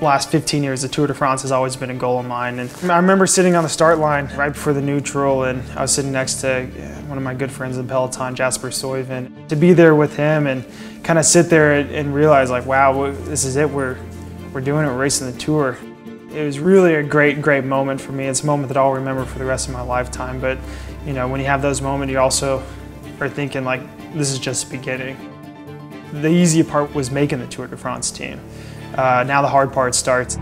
last 15 years, the Tour de France has always been a goal of mine. And I remember sitting on the start line right before the neutral, and I was sitting next to one of my good friends in Peloton, Jasper Stuyven. To be there with him and kind of sit there and realize, like, wow, this is it. We're doing it. We're racing the Tour. It was really a great moment for me. It's a moment that I'll remember for the rest of my lifetime. But you know, when you have those moments, you also are thinking, like, this is just the beginning. The easy part was making the Tour de France team. Now the hard part starts.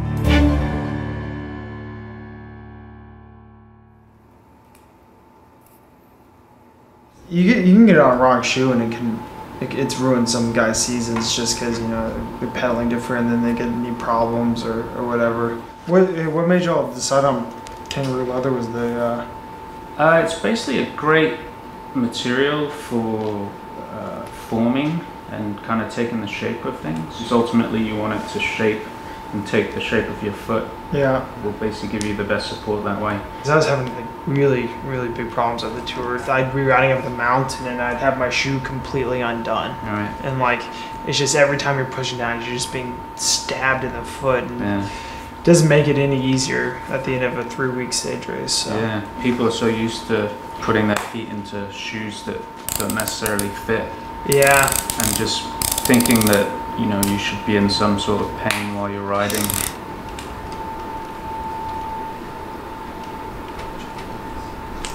You can get on a wrong shoe and it's ruined some guys' seasons just because, you know, they're pedaling different and then they get knee problems or whatever. What made y'all decide on kangaroo leather? Was the It's basically a great material for forming and kind of taking the shape of things. Because ultimately you want it to shape and take the shape of your foot. Yeah. It will basically give you the best support that way. Because I was having like really big problems at the Tour. I'd be riding up the mountain and I'd have my shoe completely undone. All right. And like, it's just every time you're pushing down, you're just being stabbed in the foot. And yeah. It doesn't make it any easier at the end of a 3-week stage race. So. Yeah, people are so used to putting their feet into shoes that don't necessarily fit. Yeah. And just thinking that, you know, you should be in some sort of pain while you're riding.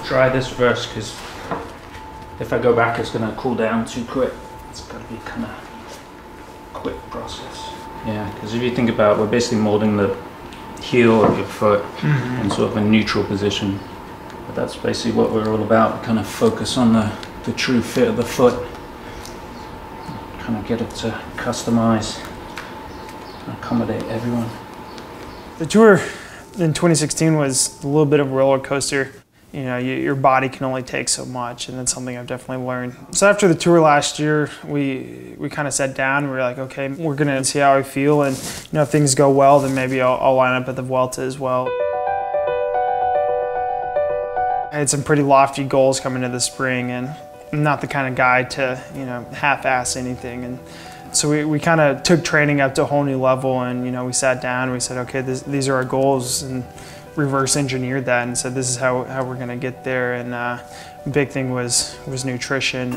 Try this first, because if I go back it's going to cool down too quick. It's got to be kind of quick process. Yeah, because if you think about it, we're basically molding the heel of your foot in sort of a neutral position. But that's basically what we're all about. We kind of focus on the true fit of the foot. Kind of get it to customize and accommodate everyone. The Tour in 2016 was a little bit of a roller coaster. You know, your body can only take so much, and that's something I've definitely learned. So after the Tour last year, we kind of sat down. We were like, okay, we're gonna see how I feel, and you know, if things go well, then maybe I'll line up at the Vuelta as well. I had some pretty lofty goals coming into the spring, and I'm not the kind of guy to, you know, half-ass anything. And so we kind of took training up to a whole new level, and you know, we sat down and we said, okay, these are our goals, and reverse engineered that and said, this is how we're gonna get there. And the big thing was nutrition.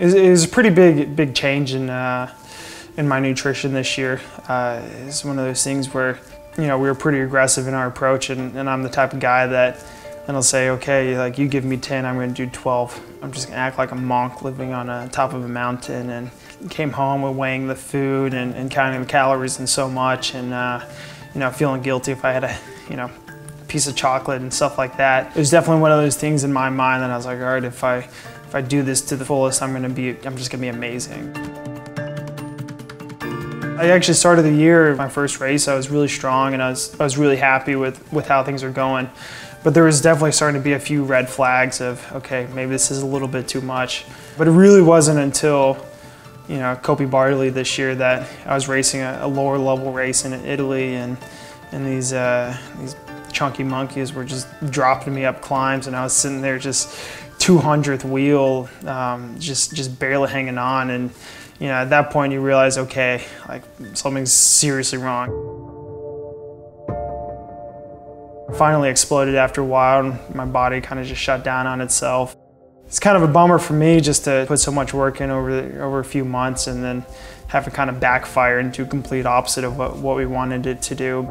It was a pretty big change in my nutrition this year. It's one of those things where, you know, we were pretty aggressive in our approach, and I'm the type of guy that, and I'll say, okay, like, you give me 10, I'm gonna do 12. I'm just gonna act like a monk living on top of a mountain. And came home with weighing the food and counting the calories and so much, and you know, feeling guilty if I had a, you know, piece of chocolate and stuff like that. It was definitely one of those things in my mind that I was like, all right, if I do this to the fullest, I'm just gonna be amazing. I actually started the year, my first race, I was really strong and I was really happy with how things are going. But there was definitely starting to be a few red flags of, okay, maybe this is a little bit too much. But it really wasn't until, you know, Coppi Bartoli this year that I was racing a lower level race in Italy, and these chunky monkeys were just dropping me up climbs, and I was sitting there just 200th wheel, just barely hanging on. And you know, at that point you realize, okay, like, something's seriously wrong. Finally exploded after a while, and my body kind of just shut down on itself. It's kind of a bummer for me just to put so much work in over a few months and then have to kind of backfire into a complete opposite of what we wanted it to do.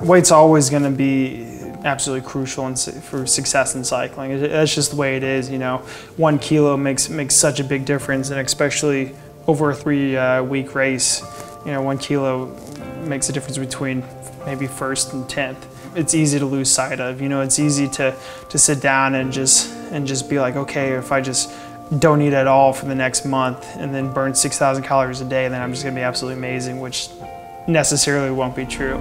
Weight's always going to be absolutely crucial for success in cycling. That's just the way it is, you know. 1 kilo makes such a big difference, and especially over a 3-week race, you know, 1 kilo makes a difference between maybe 1st and 10th. It's easy to lose sight of, you know. It's easy to sit down and just be like, okay, if I just don't eat at all for the next month and then burn 6,000 calories a day, then I'm just gonna be absolutely amazing, which necessarily won't be true.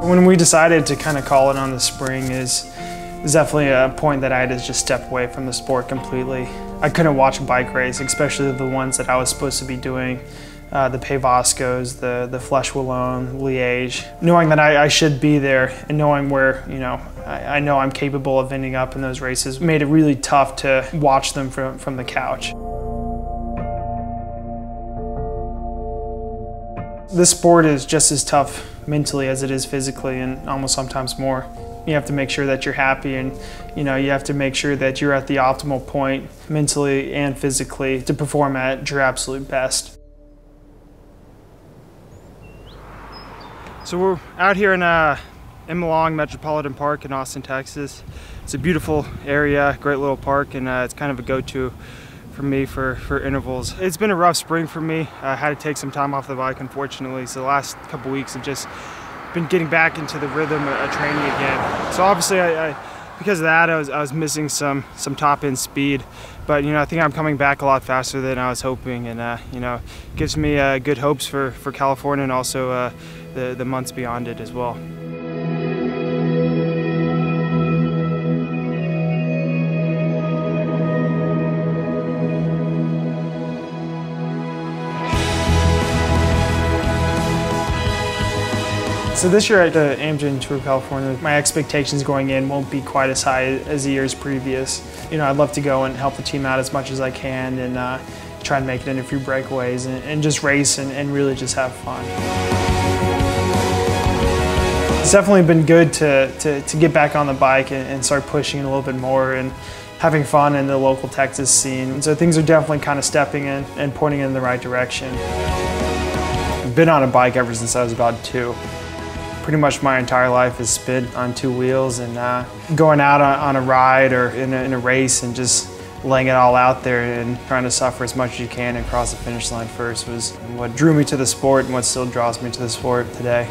When we decided to kind of call it on the spring is definitely a point that I had to just step away from the sport completely. I couldn't watch a bike race, especially the ones that I was supposed to be doing. The Pais Vascos, the Flèche Wallonne, Liège. Knowing that I should be there and knowing where, you know, I know I'm capable of ending up in those races made it really tough to watch them from the couch. This sport is just as tough mentally as it is physically, and almost sometimes more. You have to make sure that you're happy, and you have to make sure that you're at the optimal point mentally and physically to perform at your absolute best. So we're out here in Milan Metropolitan Park in Austin, Texas. It's a beautiful area, great little park, and it's kind of a go-to for me for intervals. It's been a rough spring for me. I had to take some time off the bike, unfortunately, so the last couple weeks have just been getting back into the rhythm of training again. So obviously, because of that, I was missing some top end speed, but I think I'm coming back a lot faster than I was hoping, and gives me good hopes for California and also the months beyond it as well. So this year at the Appenine Tour of California, my expectations going in won't be quite as high as the years previous. I'd love to go and help the team out as much as I can, and try and make it in a few breakaways and just race and really just have fun. It's definitely been good to get back on the bike and start pushing it a little bit more and having fun in the local Texas scene. And so things are definitely kind of stepping in and pointing in the right direction. I've been on a bike ever since I was about 2. Pretty much my entire life has been on 2 wheels, and going out on a ride or in a race and just laying it all out there and trying to suffer as much as you can and cross the finish line first was what drew me to the sport and what still draws me to the sport today.